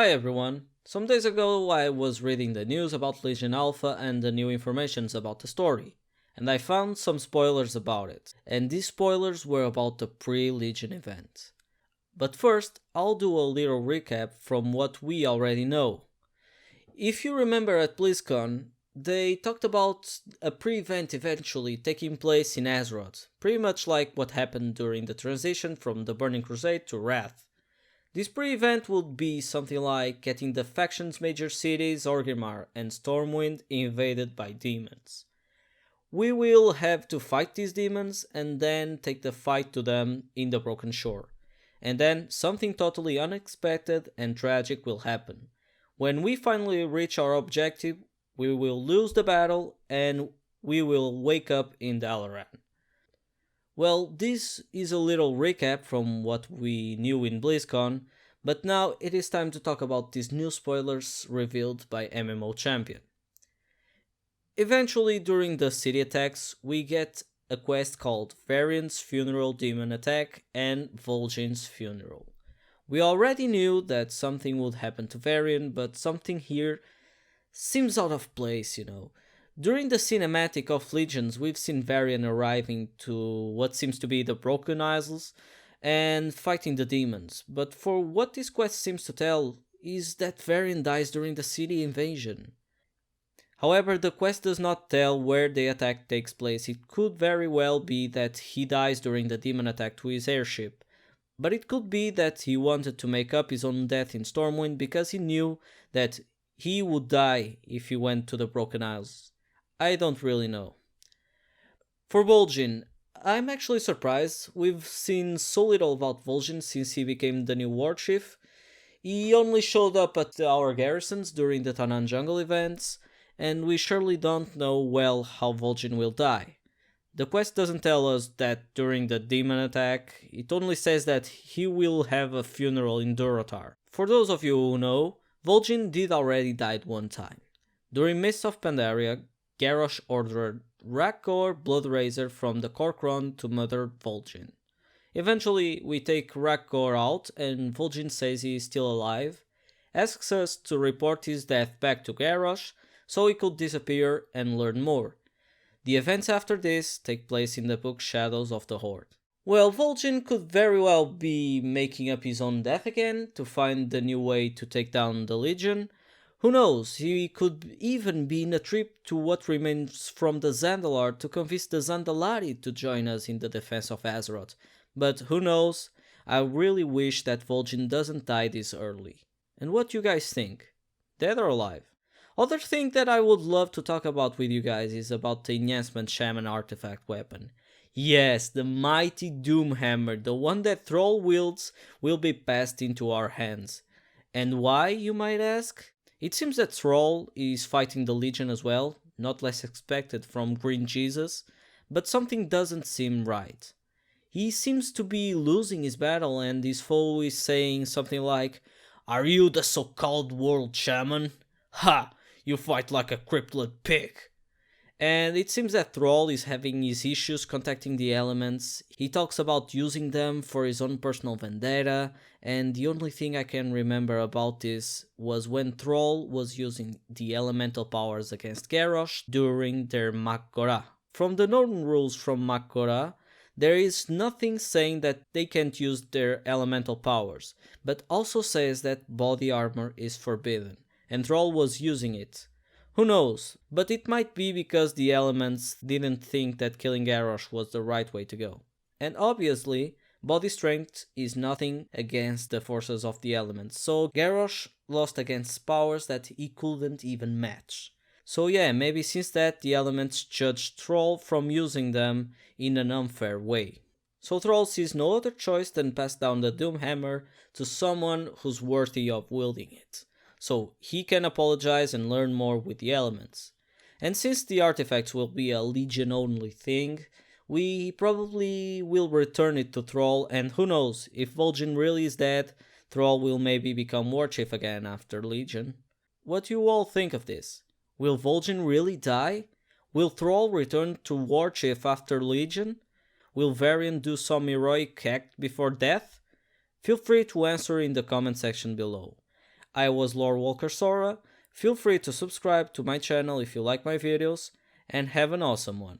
Hi everyone! Some days ago I was reading the news about Legion Alpha and the new informations about the story, and I found some spoilers about it, and these spoilers were about the pre-Legion event. But first, I'll do a little recap from what we already know. If you remember at BlizzCon, they talked about a pre-event eventually taking place in Azeroth, pretty much like what happened during the transition from the Burning Crusade to Wrath. This pre-event would be something like getting the faction's major cities Orgrimmar and Stormwind invaded by demons. We will have to fight these demons and then take the fight to them in the Broken Shore. And then something totally unexpected and tragic will happen. When we finally reach our objective, we will lose the battle and we will wake up in Dalaran. Well, this is a little recap from what we knew in BlizzCon, but now it is time to talk about these new spoilers revealed by MMO Champion. Eventually, during the city attacks, we get a quest called Varian's Funeral Demon Attack and Vol'Jin's Funeral. We already knew that something would happen to Varian, but something here seems out of place. During the cinematic of Legions, we've seen Varian arriving to what seems to be the Broken Isles and fighting the demons, but for what this quest seems to tell is that Varian dies during the city invasion. However, the quest does not tell where the attack takes place. It could very well be that he dies during the demon attack to his airship, but it could be that he wanted to make up his own death in Stormwind because he knew that he would die if he went to the Broken Isles. I don't really know. For Vol'Jin, I'm actually surprised. We've seen so little about Vol'Jin since he became the new war chief. He only showed up at our garrisons during the Tanan Jungle events, and we surely don't know well how Vol'Jin will die. The quest doesn't tell us that during the demon attack, it only says that he will have a funeral in Durotar. For those of you who know, Vol'Jin did already die one time. During Mists of Pandaria, Garrosh ordered Rakgor Bloodraiser from the Corcoran to murder Vol'Jin. Eventually, we take Rakgor out and Vol'Jin says he is still alive, asks us to report his death back to Garrosh so he could disappear and learn more. The events after this take place in the book Shadows of the Horde. Well, Vol'Jin could very well be making up his own death again to find the new way to take down the Legion. Who knows, he could even be in a trip to what remains from the Zandalar to convince the Zandalari to join us in the defense of Azeroth. But who knows, I really wish that Vol'Jin doesn't die this early. And what you guys think? Dead or alive? Other thing that I would love to talk about with you guys is about the Enhancement Shaman artifact weapon. Yes, the mighty Doomhammer, the one that Thrall wields, will be passed into our hands. And why, you might ask? It seems that Thrall is fighting the Legion as well, not less expected from Green Jesus, but something doesn't seem right. He seems to be losing his battle and his foe is saying something like, "Are you the so-called World Shaman? Ha! You fight like a crippled pig." And it seems that Thrall is having his issues contacting the elements. He talks about using them for his own personal vendetta, and the only thing I can remember about this was when Thrall was using the elemental powers against Garrosh during their Mak'gora. From the known rules from Mak'gora, there is nothing saying that they can't use their elemental powers, but also says that body armor is forbidden, and Thrall was using it. Who knows, but it might be because the elements didn't think that killing Garrosh was the right way to go. And obviously, body strength is nothing against the forces of the elements, so Garrosh lost against powers that he couldn't even match. So yeah, maybe since that the elements judged Thrall from using them in an unfair way. So Thrall sees no other choice than pass down the Doomhammer to someone who's worthy of wielding it, so he can apologize and learn more with the elements. And since the artifacts will be a Legion only thing, we probably will return it to Thrall, and who knows, if Vol'Jin really is dead, Thrall will maybe become War Chief again after Legion. What do you all think of this? Will Vol'Jin really die? Will Thrall return to War Chief after Legion? Will Varian do some heroic act before death? Feel free to answer in the comment section below. I was Lore Walker Sora. Feel free to subscribe to my channel if you like my videos, and have an awesome one.